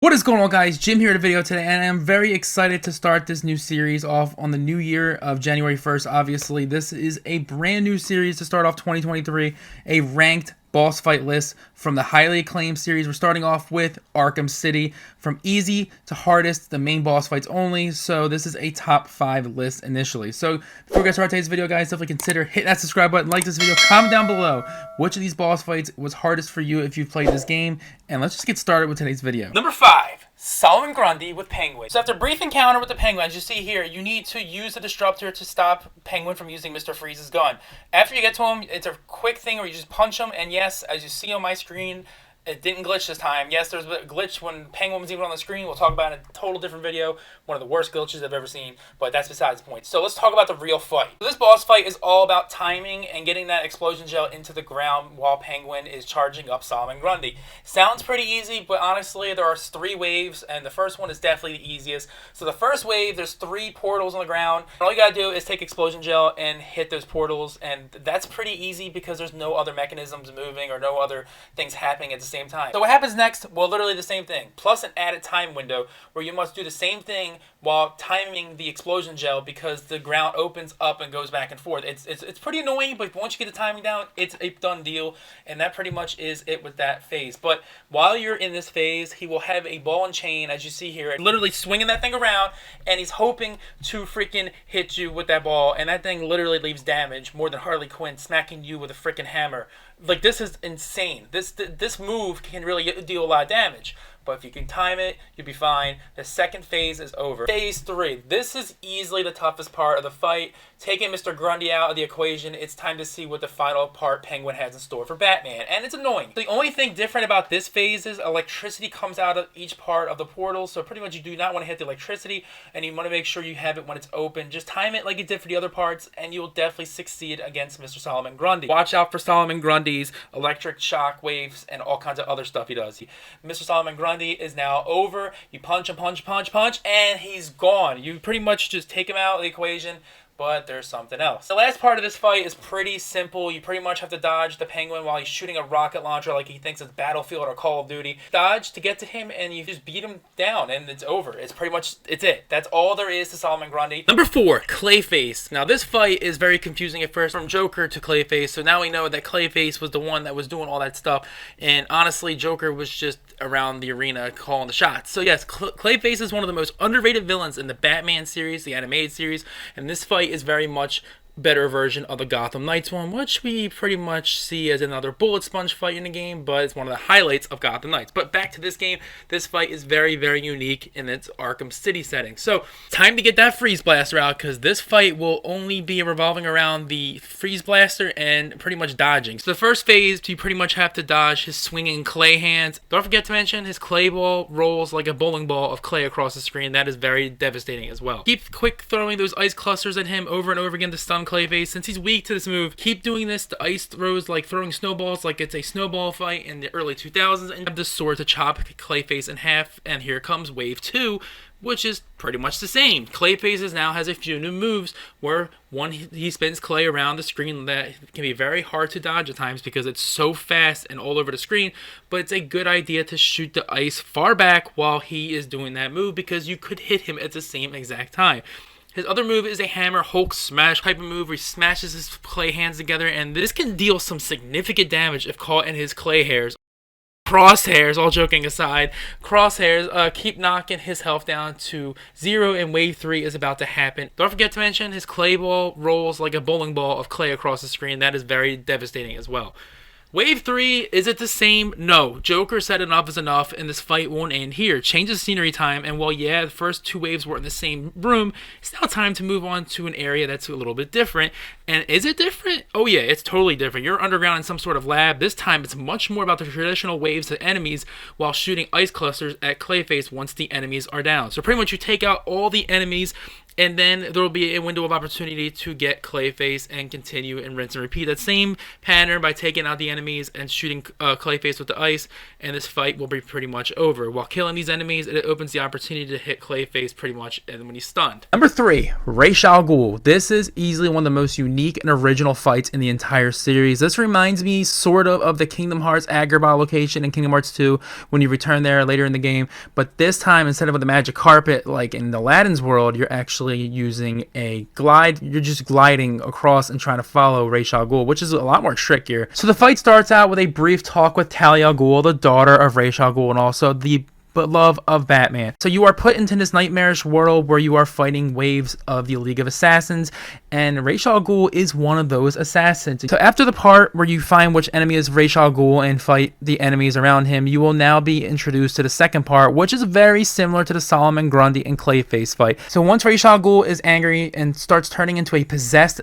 What is going on, guys? Jim here at a video today, and I'm very excited to start this new series off on the new year of January 1st. Obviously, this is a brand new series to start off 2023, a ranked boss fight list from the highly acclaimed series. We're starting off with Arkham City, from easy to hardest, the main boss fights only. So this is a top 5 list initially. So before we get started today's video, guys, definitely consider hitting that subscribe button, like this video, comment down below which of these boss fights was hardest for you if you've played this game, and let's just get started with today's video. Number 5. Solomon Grundy with Penguin. So after a brief encounter with the Penguin, as you see here, you need to use the disruptor to stop Penguin from using Mr. Freeze's gun. After you get to him, it's a quick thing where you just punch him, and yes, as you see on my screen, it didn't glitch this time. Yes, there's a glitch when Penguin was even on the screen. We'll talk about it in a total different video. One of the worst glitches I've ever seen, but that's besides the point. So let's talk about the real fight. So this boss fight is all about timing and getting that explosion gel into the ground while Penguin is charging up Solomon Grundy. Sounds pretty easy, but honestly, there are 3 waves, and the first one is definitely the easiest. So the first wave, there's 3 portals on the ground. All you gotta do is take explosion gel and hit those portals, and that's pretty easy because there's no other mechanisms moving or no other things happening at the same time. So what happens next? Well, literally the same thing, plus an added time window where you must do the same thing while timing the explosion gel because the ground opens up and goes back and forth. It's pretty annoying, but once you get the timing down, it's a done deal, and that pretty much is it with that phase. But while you're in this phase, he will have a ball and chain, as you see here, literally swinging that thing around, and he's hoping to freaking hit you with that ball, and that thing literally leaves damage more than Harley Quinn smacking you with a freaking hammer. Like, this is insane. This move can really deal a lot of damage. But if you can time it, you'll be fine. The second phase is over. Phase 3. This is easily the toughest part of the fight. Taking Mr. Grundy out of the equation, it's time to see what the final part Penguin has in store for Batman. And it's annoying. The only thing different about this phase is electricity comes out of each part of the portal. So pretty much you do not want to hit the electricity, and you want to make sure you have it when it's open. Just time it like you did for the other parts, and you'll definitely succeed against Mr. Solomon Grundy. Watch out for Solomon Grundy's electric shock waves and all kinds of other stuff he does. Mr. Solomon Grundy is now over. You punch him, punch, and he's gone. You pretty much just take him out of the equation, but there's something else. The last part of this fight is pretty simple. You pretty much have to dodge the Penguin while he's shooting a rocket launcher like he thinks it's Battlefield or Call of Duty. Dodge to get to him, and you just beat him down, and it's over. It's pretty much, it's it. That's all there is to Solomon Grundy. Number 4, Clayface. Now, this fight is very confusing at first, from Joker to Clayface. So now we know that Clayface was the one that was doing all that stuff, and honestly, Joker was just around the arena calling the shots. So yes, Clayface is one of the most underrated villains in the Batman series, the animated series, and this fight is very much better version of the Gotham Knights one, which we pretty much see as another bullet sponge fight in the game, but it's one of the highlights of Gotham Knights. But back to this game, this fight is very, very unique in its Arkham City setting. So time to get that freeze blaster out, because this fight will only be revolving around the freeze blaster and pretty much dodging. So the first phase, you pretty much have to dodge his swinging clay hands. Don't forget to mention his clay ball rolls like a bowling ball of clay across the screen. That is very devastating as well. Keep quick throwing those ice clusters at him over and over again to stun Clayface. Since he's weak to this move, keep doing this. The ice throws like throwing snowballs like it's a snowball fight in the early 2000s, and have the sword to chop Clayface in half. And here comes wave 2, which is pretty much the same. Clayface now has a few new moves where one, he spins clay around the screen that can be very hard to dodge at times because it's so fast and all over the screen, but it's a good idea to shoot the ice far back while he is doing that move because you could hit him at the same exact time. His other move is a hammer Hulk smash type of move where he smashes his clay hands together, and this can deal some significant damage if caught in his clay hairs. Crosshairs, all joking aside, Crosshairs keep knocking his health down to 0, and wave 3 is about to happen. Don't forget to mention his clay ball rolls like a bowling ball of clay across the screen. That is very devastating as well. Wave 3, is it the same? No. Joker said enough is enough, and this fight won't end here. Change the scenery time, and while yeah, the first 2 waves were in the same room, it's now time to move on to an area that's a little bit different. And is it different? Oh yeah, it's totally different. You're underground in some sort of lab. This time, it's much more about the traditional waves to enemies while shooting ice clusters at Clayface once the enemies are down. So pretty much you take out all the enemies and then there will be a window of opportunity to get Clayface and continue and rinse and repeat that same pattern by taking out the enemies and shooting Clayface with the ice, and this fight will be pretty much over. While killing these enemies, it opens the opportunity to hit Clayface pretty much and when he's stunned. Number 3, Rachelle Ghoul. This is easily one of the most unique and original fights in the entire series. This reminds me sort of the Kingdom Hearts Agrabah location in Kingdom Hearts 2 when you return there later in the game, but this time instead of with the magic carpet like in Aladdin's world, you're actually using a glide. You're just gliding across and trying to follow Rachelle Ghoul, which is a lot more trickier. So the fight starts out with a brief talk with Talia Ghul, the daughter of Rachelle Ghoul and also the love of Batman. So you are put into this nightmarish world where you are fighting waves of the League of Assassins, and Rachelle Ghoul is one of those assassins. So after the part where you find which enemy is Rachelle Ghoul and fight the enemies around him, you will now be introduced to the second part, which is very similar to the Solomon Grundy and Clayface fight. So once Rachelle Ghoul is angry and starts turning into a possessed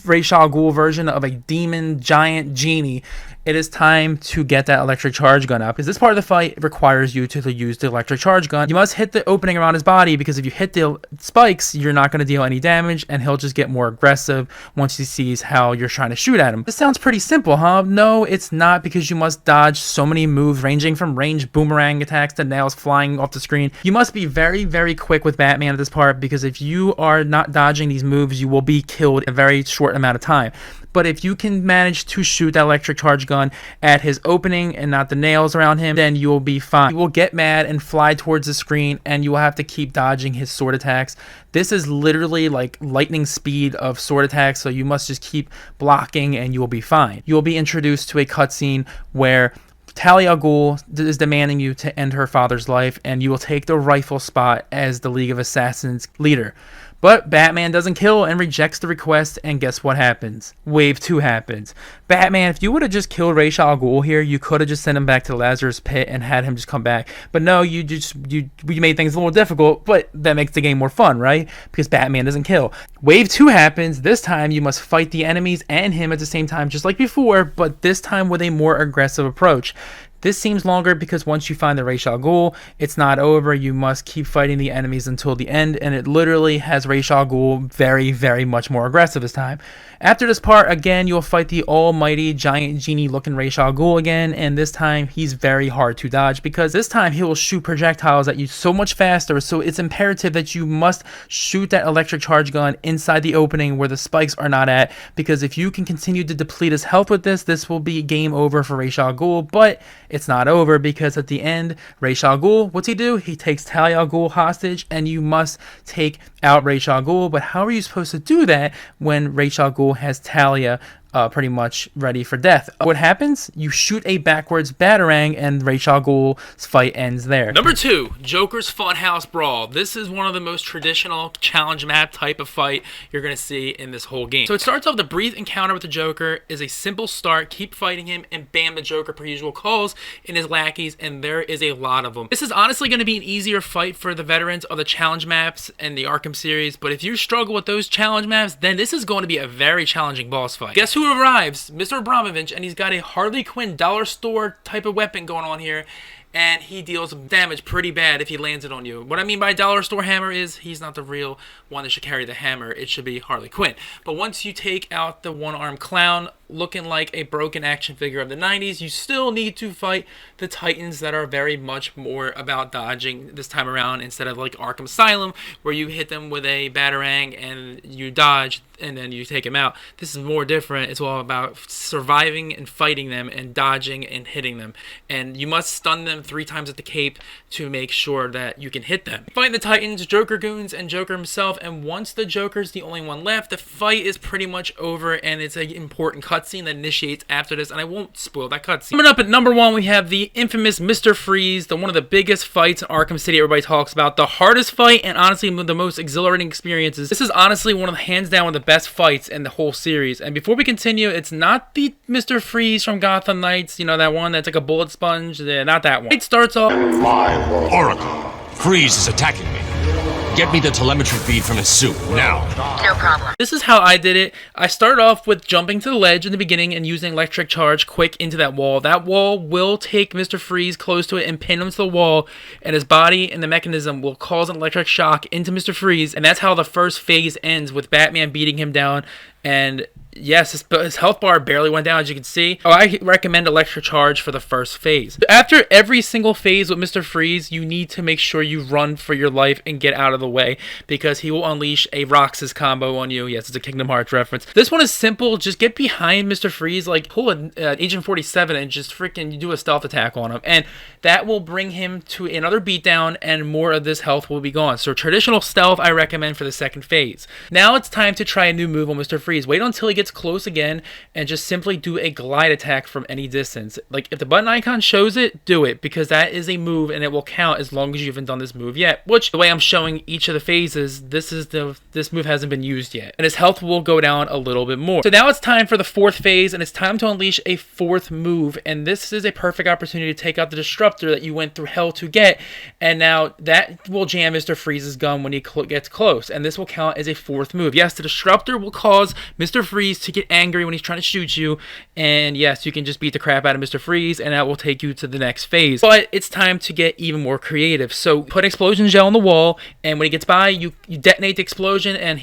Rachelle Ghoul version of a demon giant genie, it is time to get that electric charge gun up, because this part of the fight requires you to use the electric charge gun. You must hit the opening around his body, because if you hit the spikes, you're not going to deal any damage, and he'll just get more aggressive once he sees how you're trying to shoot at him. This sounds pretty simple, huh? No, it's not, because you must dodge so many moves, ranging from range boomerang attacks to nails flying off the screen. You must be very, very quick with Batman at this part, because if you are not dodging these moves, you will be killed in a very short amount of time. But if you can manage to shoot that electric charge gun at his opening and not the nails around him, then you will be fine. You will get mad and fly towards the screen, and you will have to keep dodging his sword attacks. This is literally like lightning speed of sword attacks, so you must just keep blocking and you will be fine. You will be introduced to a cutscene where Talia Ghul is demanding you to end her father's life, and you will take the rightful spot as the League of Assassins leader. But Batman doesn't kill and rejects the request, and guess what happens? Wave 2 happens. Batman, if you would have just killed Rachelle Ghoul here, you could have just sent him back to the Lazarus Pit and had him just come back. But no, you made things a little difficult, but that makes the game more fun, right? Because Batman doesn't kill. Wave 2 happens. This time you must fight the enemies and him at the same time, just like before, but this time with a more aggressive approach. This seems longer because once you find the Rachelle Ghoul, it's not over. You must keep fighting the enemies until the end, and it literally has Rachelle Ghoul very, very much more aggressive this time. After this part, again, you'll fight the almighty giant genie-looking Rachelle Ghoul again, and this time he's very hard to dodge because this time he will shoot projectiles at you so much faster, so it's imperative that you must shoot that electric charge gun inside the opening where the spikes are not at, because if you can continue to deplete his health with this will be game over for Rachelle Ghoul, but it's not over because at the end, Rachelle Ghoul, what's he do? He takes Talia Ghul hostage, and you must take out Rachelle Ghoul, but how are you supposed to do that when Rachelle Ghoul has Talia pretty much ready for death? What happens? You shoot a backwards batarang, and Rachelle Ghoul's fight ends there. Number 2, Joker's Funhouse Brawl. This is one of the most traditional challenge map type of fight you're going to see in this whole game. So it starts off, the brief encounter with the Joker is a simple start, keep fighting him, and bam, the Joker per usual calls in his lackeys, and there is a lot of them. This is honestly going to be an easier fight for the veterans of the challenge maps and the Arkham series, but if you struggle with those challenge maps, then this is going to be a very challenging boss fight. Guess who arrives? Mr. Abramovich, and he's got a Harley Quinn dollar store type of weapon going on here, and he deals damage pretty bad if he lands it on you. What I mean by dollar store hammer is he's not the real one that should carry the hammer. It should be Harley Quinn. But once you take out the one-armed clown looking like a broken action figure of the 90s, you still need to fight the Titans that are very much more about dodging this time around, instead of like Arkham Asylum where you hit them with a batarang and you dodge and then you take them out. This is more different. It's all about surviving and fighting them and dodging and hitting them, and you must stun them 3 times at the cape to make sure that you can hit them. Fight the Titans, Joker goons, and Joker himself, and once the Joker's the only one left, the fight is pretty much over, and it's an important cutscene that initiates after this, and I won't spoil that cutscene. Coming up at number 1, we have the infamous Mr. Freeze, one of the biggest fights in Arkham City everybody talks about, the hardest fight, and honestly one of the most exhilarating experiences. This is honestly one of the hands down one of the best fights in the whole series. And before we continue, it's not the Mr. Freeze from Gotham Knights, you know, that one that's like a bullet sponge, not that one. It starts off, My Oracle, Freeze is attacking me. Get me the telemetry feed from his suit, now. No problem. This is how I did it. I started off with jumping to the ledge in the beginning and using electric charge quick into that wall. That wall will take Mr. Freeze close to it and pin him to the wall, and his body and the mechanism will cause an electric shock into Mr. Freeze, and that's how the first phase ends, with Batman beating him down. And yes, his health bar barely went down, as you can see. I recommend electric charge for the first phase. After every single phase with Mr. Freeze, you need to make sure you run for your life and get out of the way, because he will unleash a Roxas combo on you. Yes, it's a Kingdom Hearts reference. This one is simple. Just get behind Mr. Freeze, like pull an Agent 47 and just freaking do a stealth attack on him, and that will bring him to another beatdown, and more of this health will be gone. So traditional stealth I recommend for the second phase. Now it's time to try a new move on Mr. Freeze. Wait until he gets close again and just simply do a glide attack from any distance. Like, if the button icon shows it, do it, because that is a move and it will count as long as you haven't done this move yet. Which, the way I'm showing each of the phases, this move hasn't been used yet, and his health will go down a little bit more. So now it's time for the fourth phase, and it's time to unleash a fourth move, and this is a perfect opportunity to take out the disruptor that you went through hell to get, and now that will jam Mr. Freeze's gun when he gets close, and this will count as a fourth move. Yes, the disruptor will cause Mr. Freeze to get angry when he's trying to shoot you, and yes, you can just beat the crap out of Mr. Freeze, and that will take you to the next phase. But it's time to get even more creative. So put explosion gel on the wall, and when he gets by, you detonate the explosion, and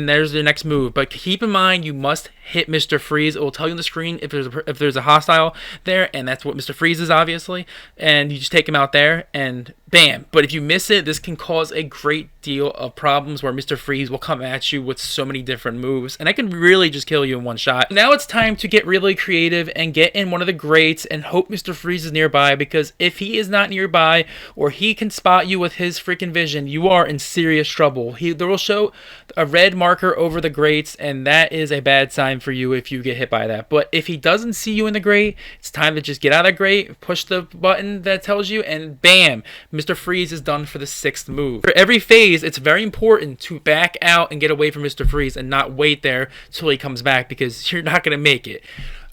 there's the next move. But keep in mind, you must hit Mr. Freeze. It will tell you on the screen if there's a hostile there, and that's what Mr. Freeze is, obviously. And you just take him out there, and bam. But if you miss it, this can cause a great deal of problems where Mr. Freeze will come at you with so many different moves, and that can really just kill you in one shot. Now it's time to get really creative and get in one of the grates and hope Mr. Freeze is nearby, because if he is not nearby, or he can spot you with his freaking vision, you are in serious trouble. There will show a red marker over the grates, and that is a bad sign for you if you get hit by that. But if he doesn't see you in the grate, it's time to just get out of the grate, push the button that tells you, and bam, Mr. Freeze is done for the sixth move. For every phase, it's very important to back out and get away from Mr. Freeze and not wait there till he comes back, because you're not going to make it.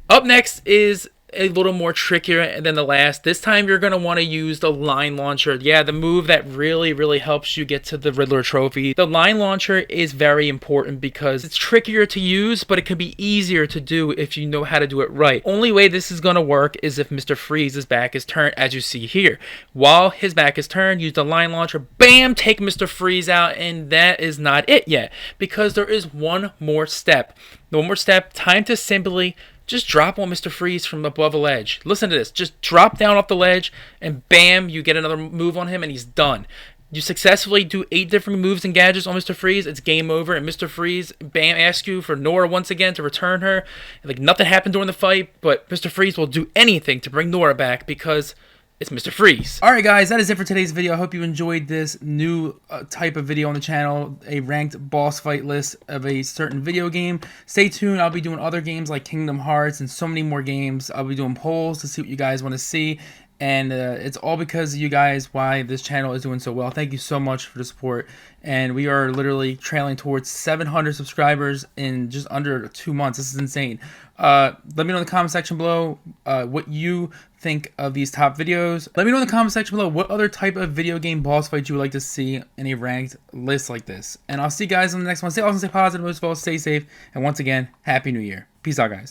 Up next is a little more trickier than the last. This time you're going to want to use the line launcher. Yeah, the move that really helps you get to the Riddler trophy. The line launcher is very important because it's trickier to use, but it can be easier to do if you know how to do it right. Only way this is going to work is if Mr. Freeze's back is turned, as you see here. While his back is turned, use the line launcher, bam, take Mr. Freeze out, and that is not it yet, because there is one more step. One more step, time to simply just drop on Mr. Freeze from above a ledge. Listen to this. Just drop down off the ledge, and bam, you get another move on him, and he's done. You successfully do 8 different moves and gadgets on Mr. Freeze. It's game over, and Mr. Freeze, bam, asks you for Nora once again to return her. Like, nothing happened during the fight, but Mr. Freeze will do anything to bring Nora back, because it's Mr. Freeze. Alright guys, that is it for today's video. I hope you enjoyed this new type of video on the channel, a ranked boss fight list of a certain video game. Stay tuned, I'll be doing other games like Kingdom Hearts and so many more games. I'll be doing polls to see what you guys want to see, and it's all because of you guys why this channel is doing so well. Thank you so much for the support, and we are literally trailing towards 700 subscribers in just under 2 months. This is insane. Let me know in the comment section below what you think of these top videos. Let me know in the comment section below what other type of video game boss fight you would like to see in a ranked list like this. And I'll see you guys in the next one. Stay awesome, stay positive, most of all, stay safe, and once again, Happy New Year. Peace out, guys.